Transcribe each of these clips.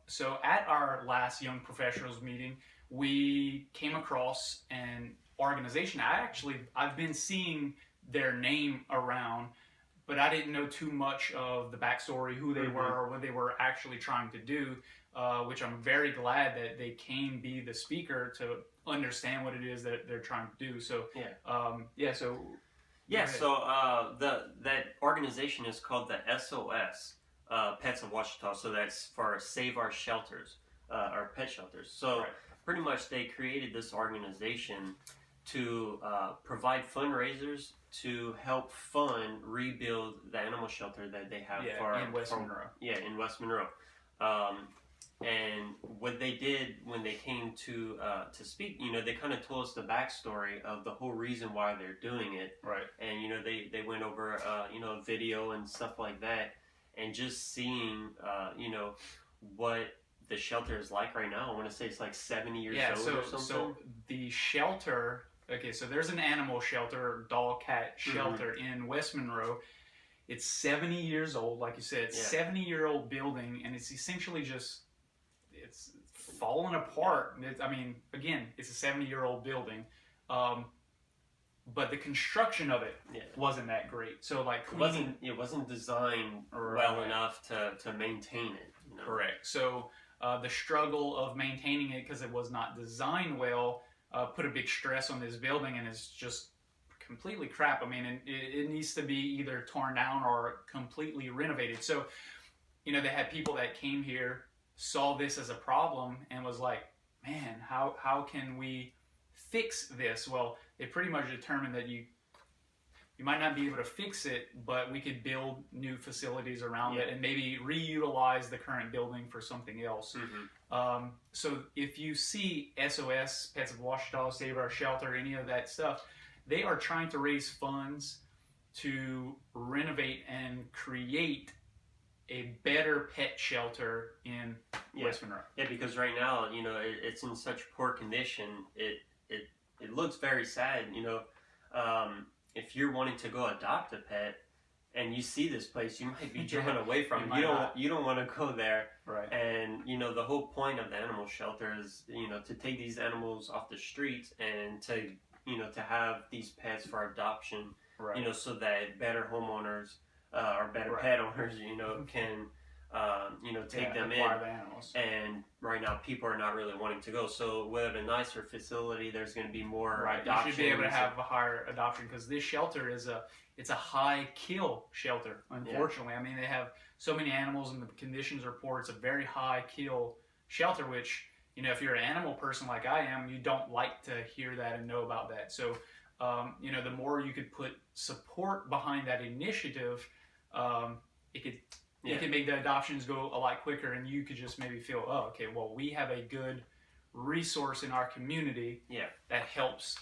So at our last Young Professionals meeting, we came across an organization. I've been seeing their name around, but I didn't know too much of the backstory, who they were, or what they were actually trying to do. Which I'm very glad that they came be the speaker to understand what it is that they're trying to do. So yeah, so Yeah, so that organization is called the SOS, Pets of Ouachita. So that's for Save Our Shelters, our pet shelters. So right. pretty much they created this organization to provide fundraisers to help fund rebuild the animal shelter that they have In West Monroe. Yeah, in West Monroe. Um, and what they did when they came to speak, they kind of told us the backstory of the whole reason why they're doing it. Right. And they went over video and stuff like that, and just seeing what the shelter is like right now. I want to say it's like 70 years old or something. So the shelter. Okay, so there's an animal shelter, dog cat shelter in West Monroe. It's 70 years old, like you said. It's 70-year-old building, and it's essentially just it's falling apart. Again, it's a 70-year-old building, but the construction of it wasn't that great. So like it wasn't designed well enough to maintain it. Correct. So the struggle of maintaining it because it was not designed well put a big stress on this building, and it's just completely crap. It needs to be either torn down or completely renovated. So, they had people that came here, saw this as a problem, and was like, man, how can we fix this? Well, they pretty much determined that you might not be able to fix it, but we could build new facilities around it and maybe reutilize the current building for something else. So if you see SOS, Pets of Ouachita, Save Our Shelter, any of that stuff, they are trying to raise funds to renovate and create a better pet shelter in West Monroe. Yeah, because right now, it's in such poor condition. It looks very sad. If you're wanting to go adopt a pet and you see this place, you might be driven away from it. You don't want to go there. Right. And the whole point of the animal shelter is to take these animals off the streets and to have these pets for adoption. Right. So that better homeowners or better pet owners can take them in. The animals. And right now people are not really wanting to go. So with a nicer facility, there's going to be more adoption. You should be able to have a higher adoption because this shelter is a high kill shelter. Unfortunately, they have so many animals, and the conditions report it's a very high kill shelter. Which if you're an animal person like I am, you don't like to hear that and know about that. So the more you could put support behind that initiative, it could make the adoptions go a lot quicker, and you could just maybe feel, oh, okay, well, we have a good resource in our community that helps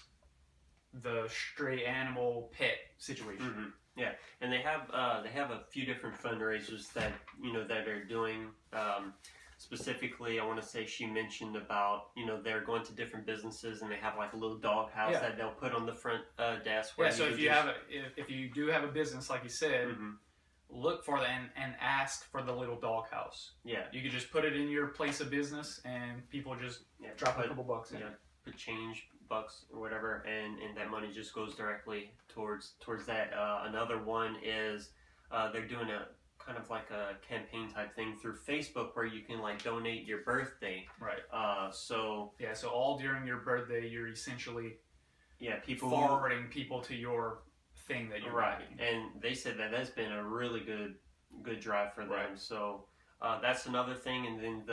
the stray animal pet situation. Yeah, and they have a few different fundraisers that that they're doing. Specifically, I want to say she mentioned about they're going to different businesses and they have like a little dog house that they'll put on the front desk. Where so if you do have a business, like you said, look for that and ask for the little dog house. Yeah, you could just put it in your place of business and people just drop a couple bucks in. Put change, bucks or whatever, and that money just goes directly towards that. Another one is they're doing a kind of like a campaign type thing through Facebook where you can like donate your birthday. Right. So all during your birthday, you're essentially people forwarding people to your thing that you're writing. And they said that that's been a really good drive for them. Right. So that's another thing. And then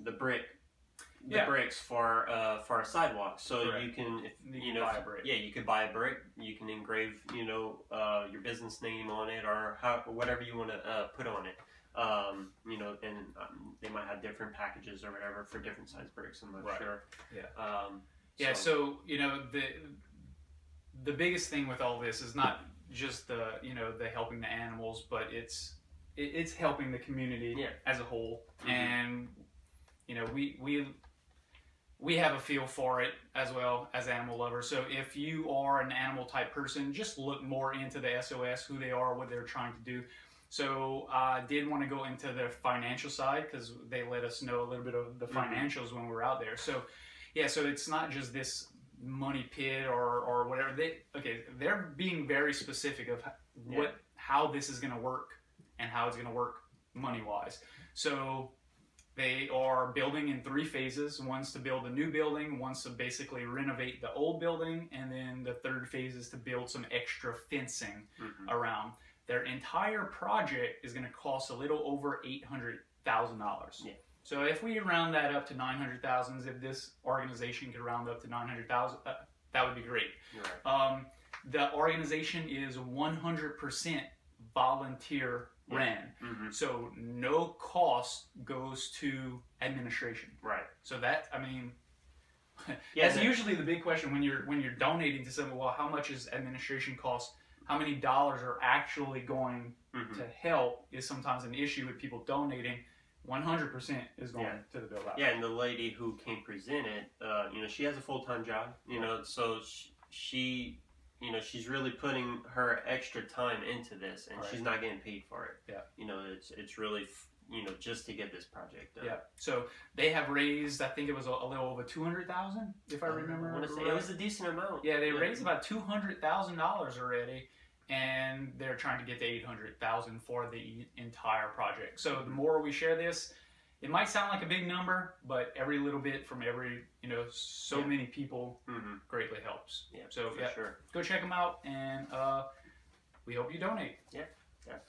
the bricks for a sidewalk. So you can buy a brick. Yeah, you could buy a brick. You can engrave your business name on it or whatever you want to put on it. And they might have different packages or whatever for different size bricks. I'm not sure. Yeah. So the biggest thing with all this is not just the helping the animals, but it's helping the community as a whole. And we have a feel for it as well as animal lovers. So if you are an animal type person, just look more into the SOS, who they are, what they're trying to do. So I did want to go into the financial side because they let us know a little bit of the financials when we were out there. So yeah, so it's not just this money pit or whatever. They're being very specific of how this is going to work and how it's going to work money wise. So they are building in 3 phases. One's to build a new building, one's to basically renovate the old building, and then the 3rd phase is to build some extra fencing around. Their entire project is going to cost a little over $800,000. Yeah. So if we round that up to 900,000, if this organization could round up to 900,000, that would be great. Right. The organization is 100% volunteer ran. So no cost goes to administration. Right. So that, I mean, that's usually the big question when you're donating to someone. Well, how much is administration cost? How many dollars are actually going to help is sometimes an issue with people donating. 100% is going to the build out. Yeah, and the lady who came present it, she has a full-time job, so she she's really putting her extra time into this, and she's not getting paid for it. Yeah. It's really, just to get this project done. Yeah. So they have raised, I think it was a little over 200,000, if I remember. I want to say it was a decent amount. Yeah, they raised about $200,000 already, and they're trying to get to 800,000 for the entire project. So the more we share this, it might sound like a big number, but every little bit from every, many people greatly helps. Yeah, so for sure. Go check them out, and we hope you donate. Yeah, definitely.